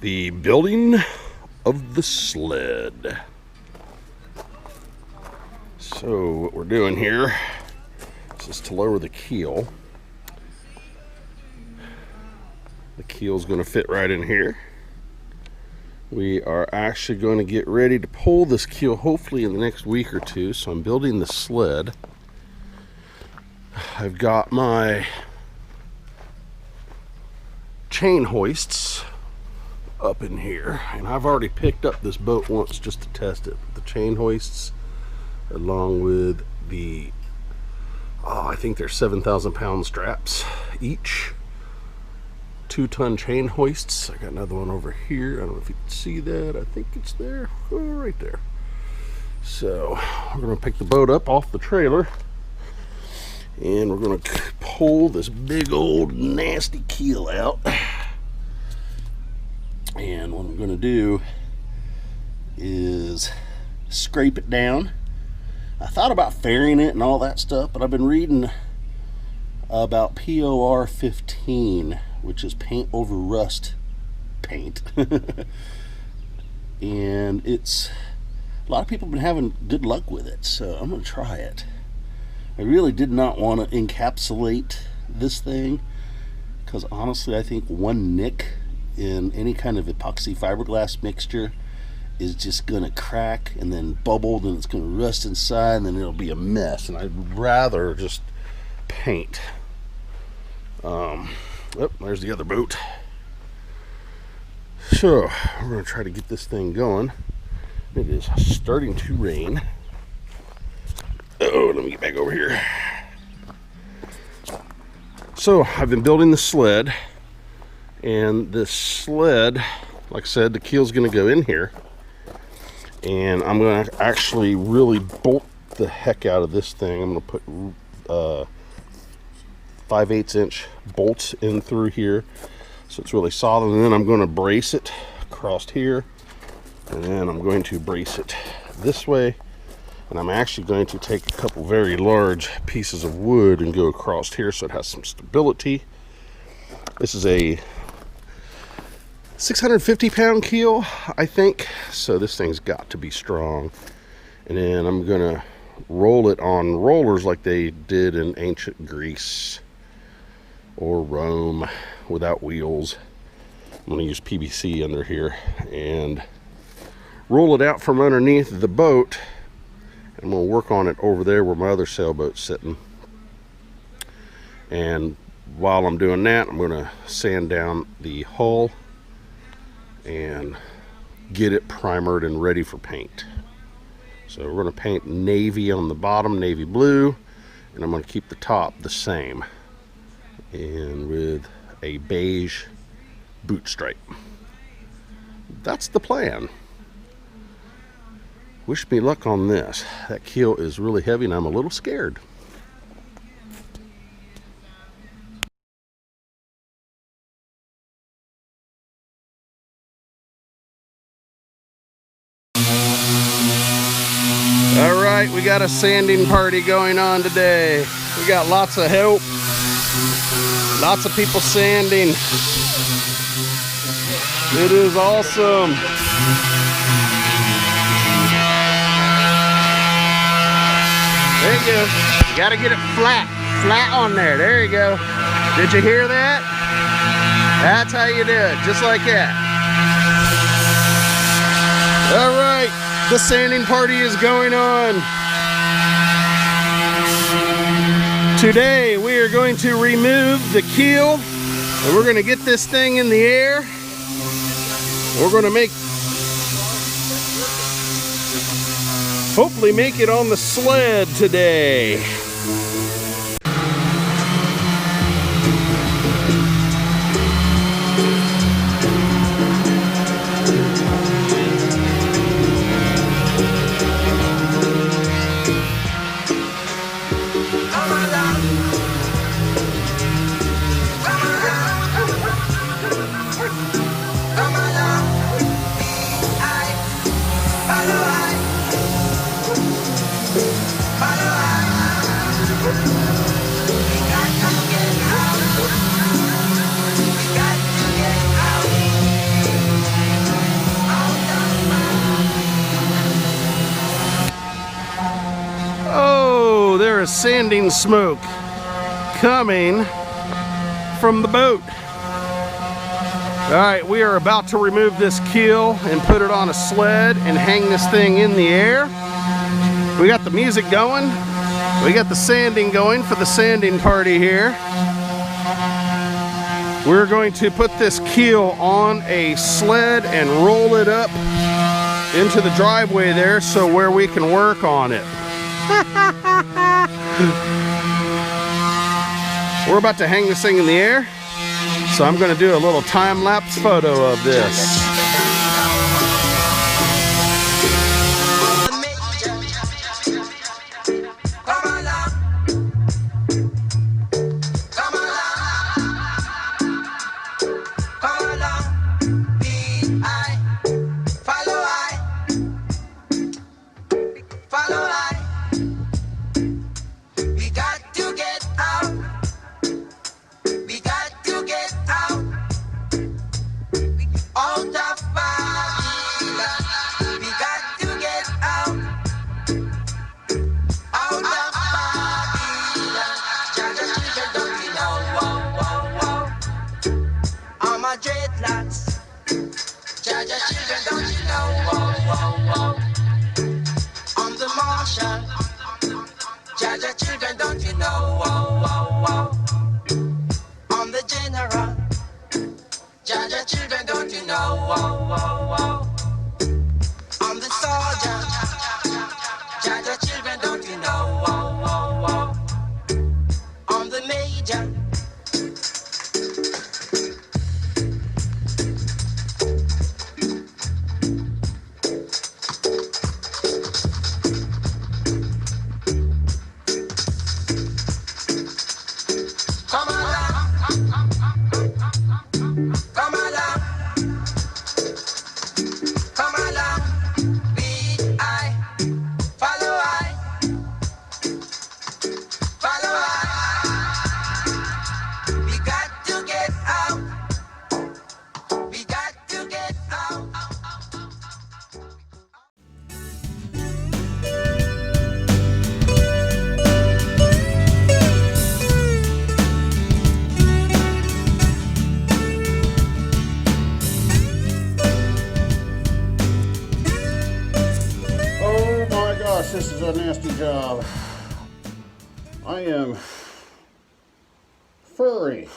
The building of the sled. So what we're doing here is to lower the keel. The keel's going to fit right in here. We are actually going to get ready to pull this keel hopefully in the next week or two. So I'm building the sled. I've got my chain hoists up in here, and I've already picked up this boat once just to test it. The chain hoists along with the I think they're 7,000 pound straps each, 2-ton chain hoists. I got another one over here. I don't know if you can see that. I think it's there. Oh, right there. So we're gonna pick the boat up off the trailer and we're gonna pull this big old nasty keel out. And what I'm gonna do is scrape it down. I thought about fairing it and all that stuff, but I've been reading about POR 15, which is paint over rust paint. And it's, a lot of people have been having good luck with it, so I'm gonna try it. I really did not want to encapsulate this thing because honestly I think one nick in any kind of epoxy fiberglass mixture is just gonna crack and then bubble, then it's gonna rust inside, and then it'll be a mess. And I'd rather just paint. Oh, there's the other boat. So we're gonna try to get this thing going. It is starting to rain. Oh, let me get back over here. So I've been building the sled, and this sled, like I said, the keel's gonna go in here, and I'm gonna actually really bolt the heck out of this thing. I'm gonna put 5/8 inch bolts in through here so it's really solid, and then I'm going to brace it across here, and then I'm going to brace it this way, and I'm actually going to take a couple very large pieces of wood and go across here so it has some stability. This is a 650 pound keel, I think, so this thing's got to be strong. And then I'm gonna roll it on rollers like they did in ancient Greece or Rome without wheels. I'm going to use PVC under here and roll it out from underneath the boat. I'm going to work on it over there where my other sailboat's sitting. And while I'm doing that, I'm going to sand down the hull and get it primered and ready for paint. So we're going to paint navy on the bottom, navy blue, and I'm going to keep the top the same, and with a beige boot stripe. That's the plan. Wish me luck on this. That keel is really heavy and I'm a little scared. All right, we got a sanding party going on today. We got lots of help. Lots of people sanding. It is awesome. There you go. You gotta get it flat on there. There you go. Did you hear that? That's how you do it, just like that. All right, the sanding party is going on. Today we are going to remove the keel, and we're going to get this thing in the air. We're going to hopefully make it on the sled today. sanding smoke coming from the boat. All right, we are about to remove this keel and put it on a sled and hang this thing in the air. We got the music going. We got the sanding going for the sanding party here. We're going to put this keel on a sled and roll it up into the driveway there so where we can work on it. We're about to hang this thing in the air, so I'm going to do a little time-lapse photo of this. This is a nasty job. I am furry.